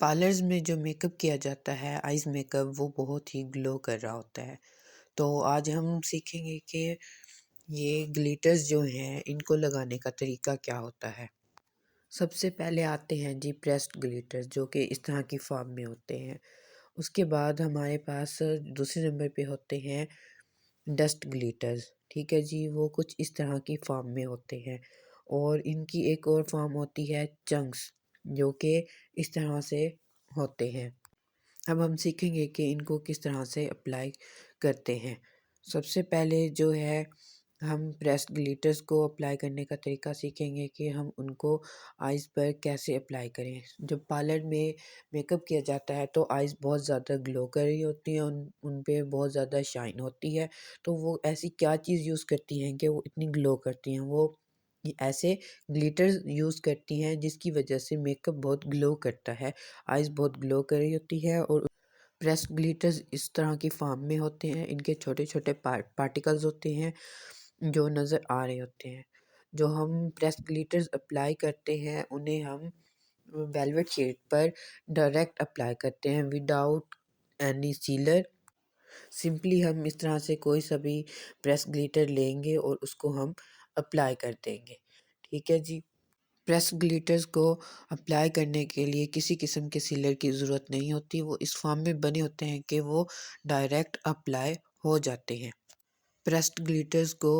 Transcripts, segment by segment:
Parlours में जो makeup किया जाता है आइज़ मेकअप वो बहुत ही ग्लो कर रहा होता है। तो आज हम सीखेंगे कि ये ग्लिटर्स जो हैं इनको लगाने का तरीका क्या होता है। सबसे पहले आते हैं जी प्रेस्ड ग्लिटर्स जो कि इस तरह की फॉर्म में होते हैं। उसके बाद हमारे पास दूसरे नंबर पे होते हैं डस्ट ग्लिटर्स। ठीक है जी, वो कुछ इस तरह की फॉर्म में होते हैं। और इनकी एक और फॉर्म होती है चंक्स, जो कि इस तरह से होते हैं। अब हम सीखेंगे कि इनको किस तरह से अप्लाई करते हैं। सबसे पहले जो है हम प्रेस्ड ग्लिटर्स को अप्लाई करने का तरीका सीखेंगे कि हम उनको आइज़ पर कैसे अप्लाई करें। जब पार्लर में मेकअप किया जाता है तो आइज़ बहुत ज़्यादा ग्लो कर रही होती हैं, उन उन पे बहुत ज़्यादा शाइन होती है। तो वो ऐसी क्या चीज़ यूज़ करती हैं कि वो इतनी ग्लो करती हैं? वो ये ऐसे ग्लिटर्स यूज़ करती हैं जिसकी वजह से मेकअप बहुत ग्लो करता है, आइज़ बहुत ग्लो कर रही होती है। और प्रेस्ड ग्लिटर्स इस तरह की फॉर्म में होते हैं, इनके छोटे-छोटे पार्टिकल्स होते हैं जो नज़र आ रहे होते हैं। जो हम प्रेस्ड ग्लिटर्स अप्लाई करते हैं उन्हें हम वेलवेट शीट पर डायरेक्ट अप्लाई करते हैं विदाउट एनी सीलर। सिंपली हम इस तरह से कोई सा भी प्रेस्ड ग्लिटर लेंगे और उसको हम अप्लाई कर देंगे। ठीक है जी। प्रेस ग्लिटर्स को अप्लाई करने के लिए किसी किस्म के सीलर की ज़रूरत नहीं होती, वो इस फॉर्म में बने होते हैं कि वो डायरेक्ट अप्लाई हो जाते हैं। प्रेस्ड ग्लिटर्स को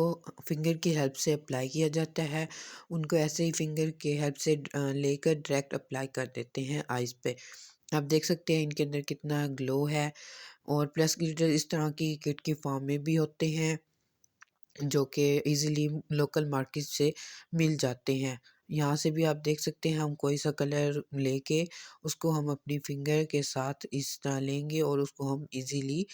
फिंगर की हेल्प से अप्लाई किया जाता है, उनको ऐसे ही फिंगर की हेल्प से लेकर डायरेक्ट अप्लाई कर देते हैं आइज़ पे। आप देख सकते हैं इनके अंदर कितना ग्लो है। और प्रेस ग्लिटर इस तरह की किट की फॉर्म में भी होते हैं जो कि ईज़िली लोकल मार्केट से मिल जाते हैं। यहाँ से भी आप देख सकते हैं, हम कोई सा कलर लेके उसको हम अपनी फिंगर के साथ इस तरह लेंगे और उसको हम ईज़िली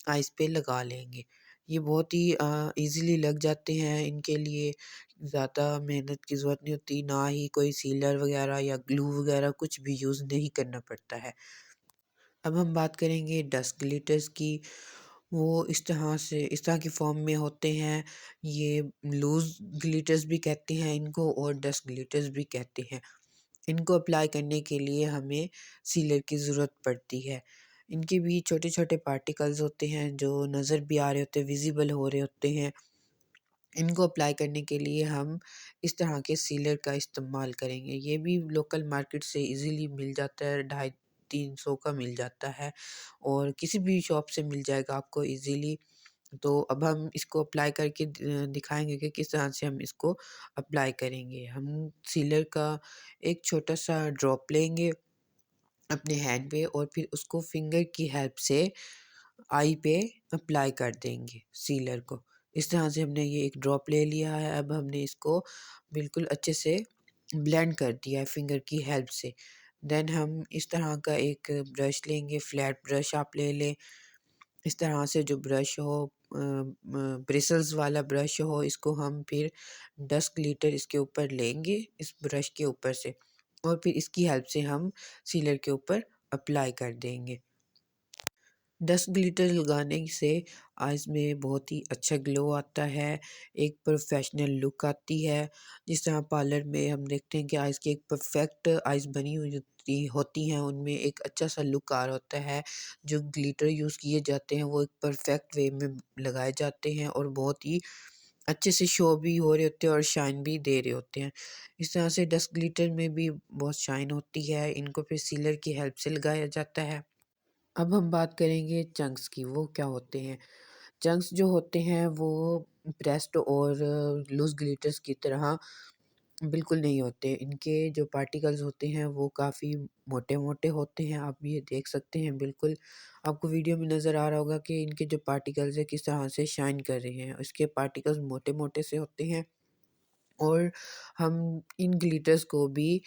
आइज़ पे लगा लेंगे। ये बहुत ही ईज़िली लग जाते हैं, इनके लिए ज़्यादा मेहनत की ज़रूरत नहीं होती, ना ही कोई सीलर वगैरह या ग्लू वगैरह कुछ भी यूज़ नहीं करना पड़ता है। अब हम बात करेंगे डस्ट ग्लिटर्स की। वो इस तरह की फ़ॉर्म में होते हैं। ये लूज़ ग्लिटर्स भी कहते हैं इनको और डस्ट ग्लिटर्स भी कहते हैं। इनको अप्लाई करने के लिए हमें सीलर की ज़रूरत पड़ती है। इनके भी छोटे-छोटे पार्टिकल्स होते हैं जो नज़र भी आ रहे होते हैं, विज़िबल हो रहे होते हैं। इनको अप्लाई करने के लिए हम इस तरह के सीलर का इस्तेमाल करेंगे। ये भी लोकल मार्केट से ईज़िली मिल जाता है, 250-300 का मिल जाता है और किसी भी शॉप से मिल जाएगा आपको ईज़िली। तो अब हम इसको अप्लाई करके दिखाएँगे कि किस तरह से हम इसको अप्लाई करेंगे। हम सीलर का एक छोटा-सा ड्रॉप लेंगे अपने हैंड पे और फिर उसको फिंगर की हेल्प से आई पे अप्लाई कर देंगे सीलर को। इस तरह से हमने ये एक ड्रॉप ले लिया है, अब हमने इसको बिल्कुल अच्छे से ब्लेंड कर दिया है फिंगर की हेल्प से। देन हम इस तरह का एक ब्रश लेंगे, फ्लैट ब्रश आप ले लें। इस तरह से जो ब्रश हो ब्रिसल्स वाला ब्रश हो, इसको हम फिर डस्ट ग्लिटर इसके ऊपर लेंगे इस ब्रश के ऊपर से और फिर इसकी हेल्प से हम सीलर के ऊपर अप्लाई कर देंगे। डस्ट ग्लिटर लगाने से आइज़ में बहुत ही अच्छा ग्लो आता है, एक प्रोफ़ेशनल लुक आती है। जिस तरह पार्लर में हम देखते हैं कि आइज़ की एक परफ़ेक्ट आइज़ बनी हुई होती हैं, उनमें एक अच्छा-सा लुक आ रहा होता है। जो ग्लिटर यूज़ किए जाते हैं, वो एक परफ़ेक्ट वे में लगाए जाते हैं और बहुत ही अच्छे से शो भी हो रहे होते हैं और शाइन भी दे रहे होते हैं। इस तरह से डस्ट ग्लिटर में भी बहुत शाइन होती है, इनको फिर सीलर की हेल्प से लगाया जाता है। अब हम बात करेंगे चंक्स की, वो क्या होते हैं? चंक्स जो होते हैं वो प्रेस्ड और लूज़ ग्लिटर्स की तरह बिल्कुल नहीं होते। इनके जो पार्टिकल्स होते हैं वो काफ़ी मोटे-मोटे होते हैं, आप ये देख सकते हैं बिल्कुल। आपको वीडियो में नज़र आ रहा होगा कि इनके जो पार्टिकल्स हैं किस तरह से शाइन कर रहे हैं। इसके पार्टिकल्स मोटे-मोटे से होते हैं। और हम इन ग्लिटर्स को भी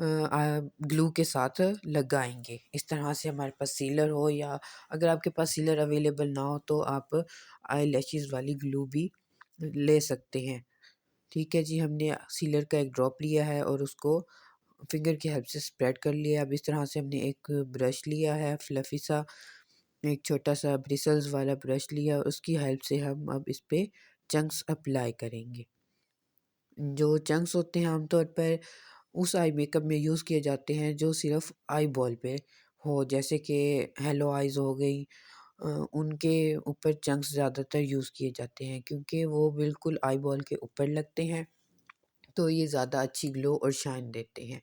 ग्लू के साथ लगाएँगे। इस तरह से हमारे पास सीलर हो या अगर आपके पास सीलर अवेलेबल ना हो तो आप आईलैशेज़ वाली ग्लू भी ले सकते हैं। ठीक है जी, हमने सीलर का एक ड्रॉप लिया है और उसको फिंगर की हेल्प से स्प्रेड कर लिया। अब इस तरह से हमने एक ब्रश लिया है फ्लफ़ी सा, एक छोटा-सा ब्रिसल्स वाला ब्रश लिया, उसकी हेल्प से हम अब इस पे चंक्स अप्लाई करेंगे। जो चंक्स होते हैं आमतौर पर उस आई मेकअप में यूज़ किए जाते हैं जो सिर्फ़ आई बॉल पे हो, जैसे कि हेलो आइज़ हो गई। उनके ऊपर चंक्स ज़्यादातर यूज़ किए जाते हैं क्योंकि वो बिल्कुल आई बॉल के ऊपर लगते हैं, तो ये ज़्यादा अच्छी ग्लो और शाइन देते हैं।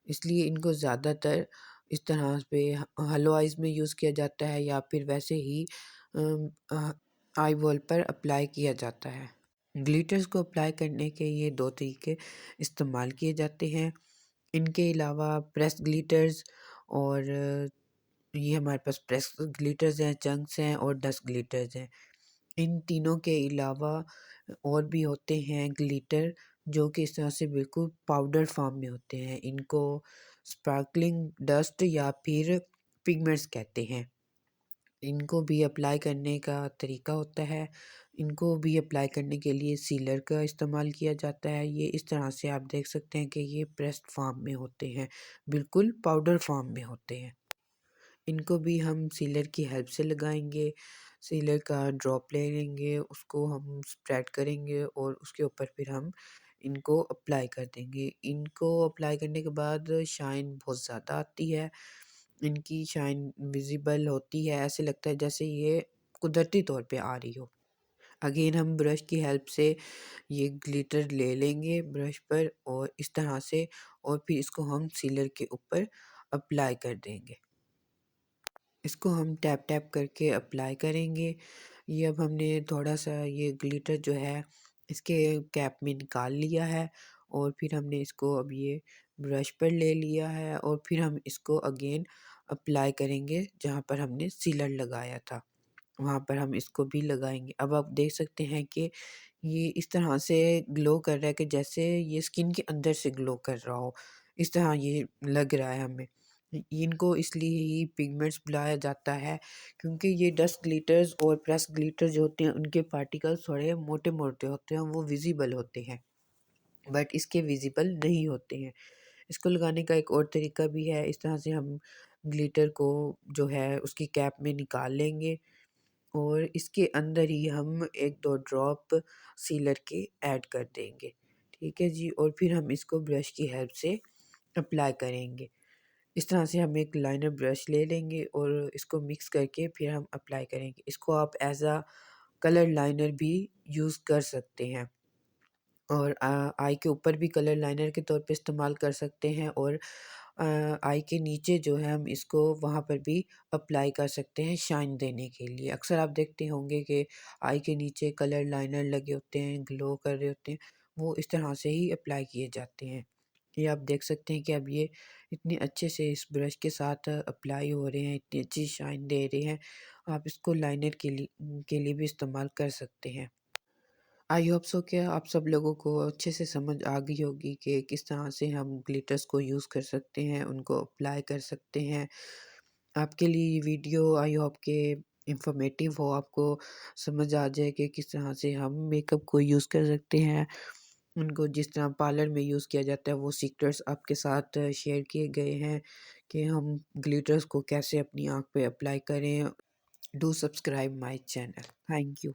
इसलिए इनको ज़्यादातर इस तरह पे हेलो आइज़ में यूज़ किया जाता है या फिर वैसे ही अम, अ, आई बॉल पर अप्लाई किया जाता है। ग्लिटर्स को अप्लाई करने के ये 2 तरीके इस्तेमाल किए जाते हैं। इनके अलावा प्रेस ग्लिटर्स और ये हमारे पास प्रेस ग्लिटर्स हैं, चंक्स हैं और डस्ट ग्लिटर्स हैं। इन तीनों के अलावा और भी होते हैं ग्लिटर जो कि इस तरह से बिल्कुल पाउडर फॉर्म में होते हैं। इनको स्पार्कलिंग डस्ट या फिर पिगमेंट्स कहते हैं। इनको भी अप्लाई करने का तरीका होता है। इनको भी अप्लाई करने के लिए सीलर का इस्तेमाल किया जाता है। ये इस तरह से आप देख सकते हैं कि ये प्रेस्ड फॉर्म में होते हैं, बिल्कुल पाउडर फॉर्म में होते हैं। इनको भी हम सीलर की हेल्प से लगाएँगे। सीलर का ड्रॉप ले लेंगे, उसको हम स्प्रेड करेंगे और उसके ऊपर फिर हम इनको अप्लाई कर देंगे। इनको अप्लाई करने के बाद शाइन बहुत ज़्यादा आती है। इनकी शाइन विज़िबल होती है, ऐसे लगता है जैसे ये कुदरती तौर पे आ रही हो। अगेन हम ब्रश की हेल्प से ये ग्लिटर ले लेंगे ब्रश पर और इस तरह से और फिर इसको हम सीलर के ऊपर अप्लाई कर देंगे। इसको हम टैप टैप करके अप्लाई करेंगे। ये अब हमने थोड़ा-सा ये ग्लिटर जो है इसके कैप में निकाल लिया है और फिर हमने इसको अब ये ब्रश पर ले लिया है और फिर हम इसको अगेन अप्लाई करेंगे जहाँ पर हमने सीलर लगाया था, वहाँ पर हम इसको भी लगाएँगे। अब आप देख सकते हैं कि ये इस तरह से ग्लो कर रहा है कि जैसे ये स्किन के अंदर से ग्लो कर रहा हो, इस तरह ये लग रहा है हमें। इनको इसलिए ही पिगमेंट्स बुलाया जाता है क्योंकि ये डस्ट ग्लिटर्स और प्रेस ग्लिटर जो होते हैं उनके पार्टिकल्स थोड़े मोटे-मोटे होते हैं, वो विज़िबल होते हैं, बट इसके विज़िबल नहीं होते हैं। इसको लगाने का एक और तरीका भी है, इस तरह से हम ग्लिटर को जो है उसकी कैप में निकाल लेंगे और इसके अंदर ही हम 1-2 ड्रॉप सीलर के ऐड कर देंगे। ठीक है जी? और फिर हम इसको ब्रश की हेल्प से अप्लाई करेंगे। इस तरह से हम एक लाइनर ब्रश ले लेंगे और इसको मिक्स करके फिर हम अप्लाई करेंगे। इसको आप एज़ अ कलर लाइनर भी यूज़ कर सकते हैं और आई के ऊपर भी कलर लाइनर के तौर पे इस्तेमाल कर सकते हैं और आई के नीचे जो है हम इसको वहाँ पर भी अप्लाई कर सकते हैं शाइन देने के लिए। अक्सर आप देखते होंगे कि आई के नीचे कलर लाइनर लगे होते हैं, ग्लो कर रहे होते हैं, वो इस तरह से ही अप्लाई किए जाते हैं। ये आप देख सकते हैं कि अब ये इतने अच्छे से इस ब्रश के साथ अप्लाई हो रहे हैं, इतनी अच्छी शाइन दे रहे हैं। आप इसको लाइनर के लिए भी इस्तेमाल कर सकते हैं। आई होप सो कि आप सब लोगों को अच्छे से समझ आ गई होगी कि किस तरह से हम ग्लिटर्स को यूज़ कर सकते हैं, उनको अप्लाई कर सकते हैं। आपके लिए ये वीडियो आई होप के इंफॉर्मेटिव हो, आपको समझ आ जाए कि किस तरह से हम मेकअप को यूज़ कर सकते हैं। उनको जिस तरह पार्लर में यूज़ किया जाता है वो सीक्रेट्स आपके साथ शेयर किए गए हैं कि हम ग्लिटर्स को कैसे अपनी आँख पे अप्लाई करें। Do subscribe my channel. Thank you.